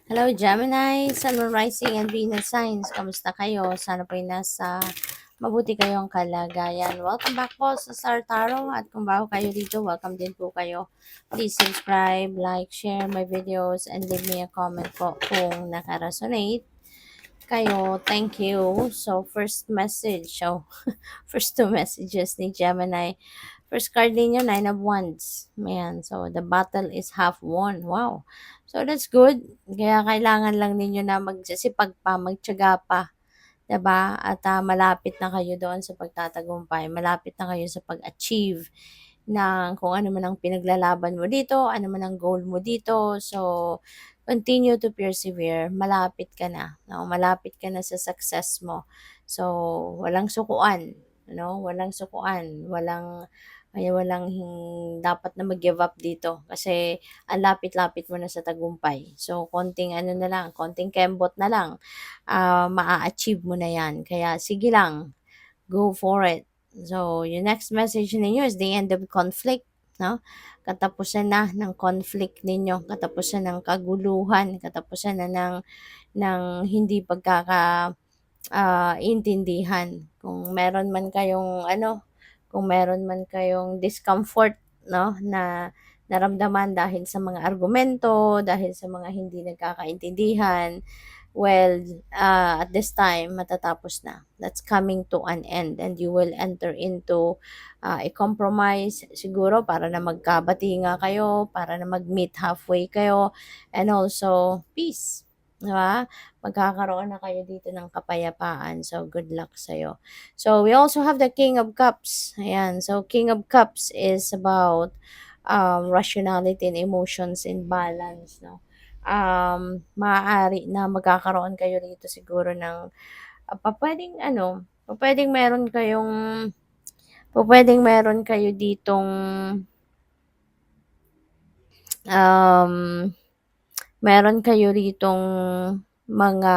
Hello Gemini, Sun, Moon, Rising, and Venus signs. Kamusta kayo? Sana po ay nasa mabuti kayong kalagayan. Welcome back po sa Star Tarot. At kung bago kayo dito, welcome din po kayo. Please subscribe, like, share my videos, and leave me a comment po kung naka-resonate kayo. Thank you. So, first message. So, first two messages ni Gemini. First card ninyo, Nine of Wands. Ayan. So, the battle is half won. Wow. So, that's good. Kaya kailangan lang ninyo na magsisipag pa, magtiyaga pa. 'Di ba? At malapit na kayo doon sa pagtatagumpay. Malapit na kayo sa pag-achieve ng kung ano man ang pinaglalaban mo dito, ano man ang goal mo dito. So, continue to persevere. Malapit ka na. No? Malapit ka na sa success mo. So, walang sukuan. Walang sukuan. Dapat na mag-give up dito kasi ang lapit-lapit mo na sa tagumpay. So, konting ano na lang, konting kembot na lang, maa-achieve mo na yan. Kaya sige lang, go for it. So, yung next message ninyo is the end of conflict. No? Katapusan na ng conflict ninyo, katapusan ng kaguluhan, katapusan na ng hindi intindihan. Kung meron man kayong discomfort, no, na naramdaman dahil sa mga argumento, dahil sa mga hindi nagkakaintindihan, well, at this time, matatapos na. That's coming to an end and you will enter into a compromise siguro para na magkabati nga kayo, para na mag-meet halfway kayo, and also peace. Diba? Magkakaroon na kayo dito ng kapayapaan. So, good luck sa'yo. So, we also have the King of Cups. Ayan. So, King of Cups is about rationality and emotions in balance, no? Maaari na magkakaroon kayo rito siguro ng pwedeng meron kayo ditong um, meron kayo ritong mga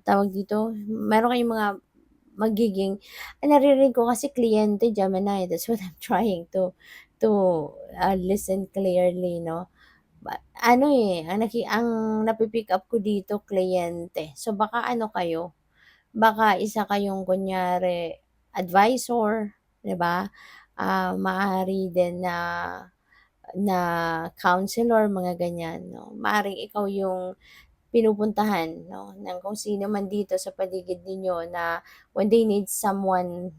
tawag dito, meron kayong mga magiging naririnig ko kasi kliyente, Gemini, that's what I'm trying to listen clearly, no? Ano, ang napi-pick up ko dito kliyente. So, baka ano kayo, baka isa kayong kunyari advisor, 'di ba? Maaari din na na counselor, mga ganyan, 'no? Maaaring ikaw yung pinupuntahan, 'no, ng kung sino man dito sa paligid ninyo na when they need someone,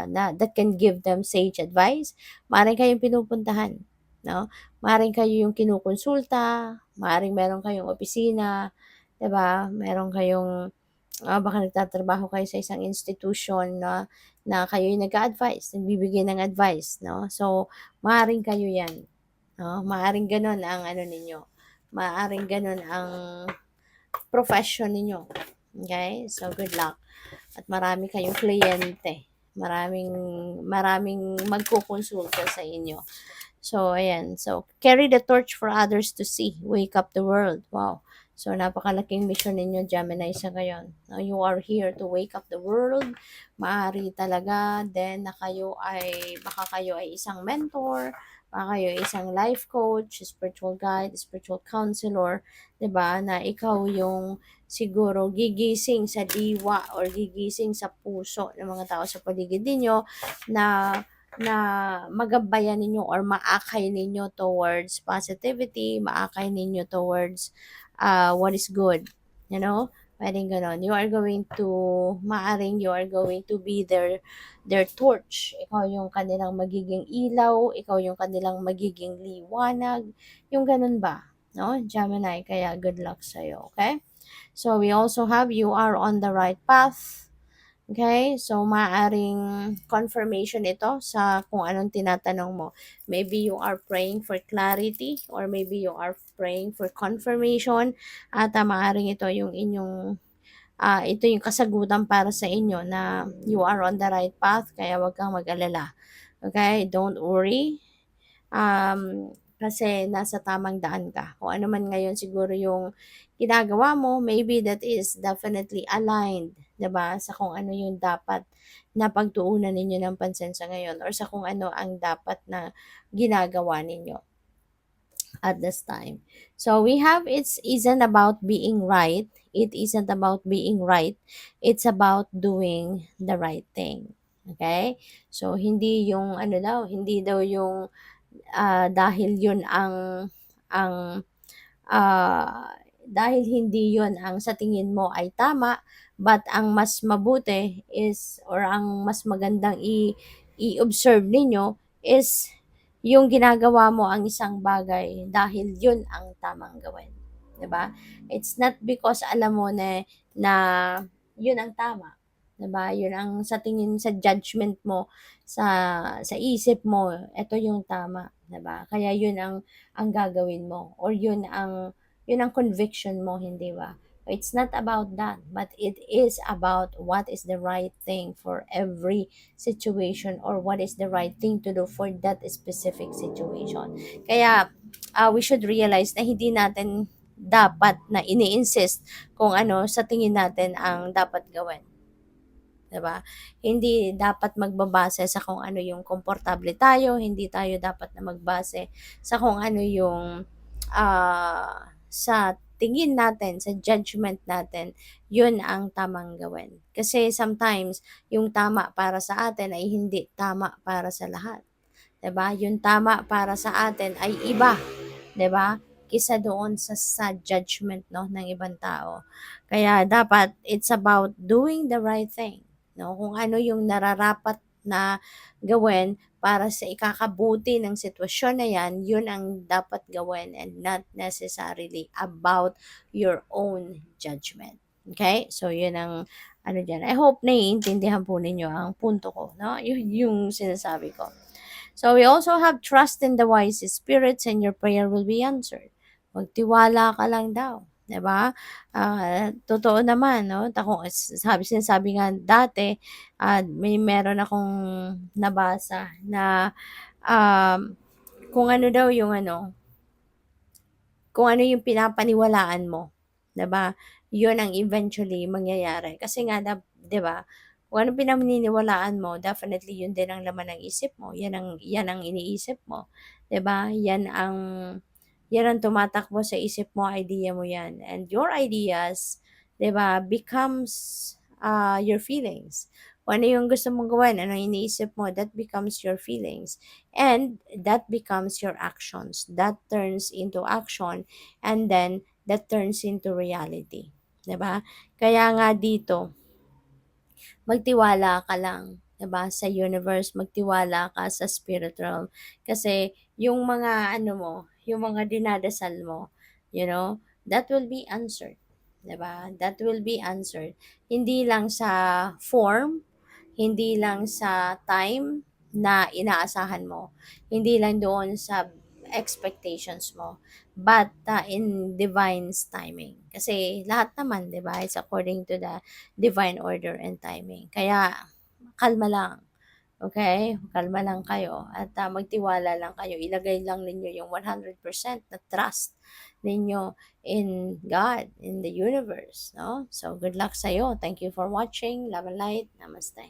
na that can give them sage advice, maaaring kayong pinupuntahan, 'no? Maaaring kayo yung kinukonsulta, maaaring meron kayong opisina, 'di ba? Meron kayong, baka nagtatrabaho kayo sa isang institution na kayo yung nag-a-advice, nagbibigay ng advice, 'no? So, maaaring kayo 'yan, 'no? Maaaring gano'n ang ano ninyo, maaaring gano'n ang profession ninyo. Okay? So, good luck. At marami kayong kliyente. Maraming maraming magkokonsulta sa inyo. So, ayan. So, carry the torch for others to see. Wake up the world. Wow. So, napakalaking mission ninyo, Gemini, sa ngayon. Now, you are here to wake up the world. Maaari talaga. Then, baka kayo ay isang mentor, baka kayo ay isang life coach, spiritual guide, spiritual counselor, 'di ba? Na ikaw yung siguro gigising sa diwa or gigising sa puso ng mga tao sa paligid ninyo na na magabayan ninyo or maakay ninyo towards positivity, maakay ninyo towards what is good. You know? Pwedeng ganon. You are going to be their torch. Ikaw yung kanilang magiging ilaw, ikaw yung kanilang magiging liwanag. Yung ganun ba? No? Gemini, kaya good luck sa'yo, okay? So, we also have you are on the right path. Okay? So, maaring confirmation ito sa kung anong tinatanong mo. Maybe you are praying for clarity or maybe you are praying for confirmation at maaring ito yung kasagutan para sa inyo na you are on the right path kaya wag kang mag-alala. Okay? Don't worry. Kasi nasa tamang daan ka. Kung ano man ngayon siguro yung ginagawa mo, maybe that is definitely aligned, 'di ba? Sa kung ano yung dapat na pagtuunan ninyo ng pansin sa ngayon or sa kung ano ang dapat na ginagawa ninyo. at this time. So we have it's isn't about being right. It isn't about being right. It's about doing the right thing. Okay? So hindi yung ano daw, hindi daw yung dahil yun ang dahil hindi yun ang sa tingin mo ay tama, but ang mas mabuti is or ang mas magandang i-observe ninyo is yung ginagawa mo ang isang bagay dahil yun ang tamang gawin. 'Di ba? It's not because alam mo na yun ang tama. 'Di ba? Yun ang sa tingin sa judgment mo, sa isip mo, ito yung tama, 'di ba? Kaya yun ang gagawin mo or yun ang conviction mo, hindi ba? It's not about that, but it is about what is the right thing for every situation or what is the right thing to do for that specific situation. Kaya we should realize na hindi natin dapat na ini-insist kung ano sa tingin natin ang dapat gawin. 'Di ba? Hindi dapat magbabase sa kung ano yung komportable tayo, hindi tayo dapat na magbase sa kung ano yung sa tingin natin, sa judgment natin, yun ang tamang gawin. Kasi sometimes, yung tama para sa atin ay hindi tama para sa lahat. 'Di ba? Yung tama para sa atin ay iba, 'di ba? Kisa doon sa judgment no ng ibang tao. Kaya dapat it's about doing the right thing, no? Kung ano yung nararapat na gawin para sa ikakabuti ng sitwasyon na yan, yun ang dapat gawin and not necessarily about your own judgment. Okay? So, yun ang ano dyan. I hope naiintindihan po ninyo ang punto ko, no? Yun yung sinasabi ko. So we also have trust in the wise spirits and your prayer will be answered. Magtiwala ka lang daw, 'di ba? Totoo naman, no? Sinasabi nga dati, meron akong nabasa na um, kung ano daw yung ano, kung ano yung pinapaniwalaan mo, 'di ba? 'Yun ang eventually mangyayari. Kasi nga 'di ba? Kung anong pinaniniwalaan mo, definitely 'yun din ang laman ng isip mo. 'Yan ang iniisip mo, 'di ba? 'Yan ang tumatakbo sa isip mo, idea mo 'yan. And your ideas, 'di ba, becomes your feelings. Kung ano yung gusto mong gawin, ano yung iniisip mo, that becomes your feelings. And that becomes your actions. That turns into action and then that turns into reality. 'Di ba? Kaya nga dito, magtiwala ka lang, 'di ba, sa universe, magtiwala ka sa spirit realm. Kasi yung mga ano mo, yung mga dinadasal mo, that will be answered, 'di ba? That will be answered. Hindi lang sa form, hindi lang sa time na inaasahan mo, hindi lang doon sa expectations mo, but in divine's timing. Kasi lahat naman, 'di ba, is according to the divine order and timing. Kaya kalma lang, okay? Kalma lang kayo at magtiwala lang kayo. Ilagay lang ninyo yung 100% na trust ninyo in God, in the universe, no? So good luck sa iyo. Thank you for watching. Love and light. Namaste.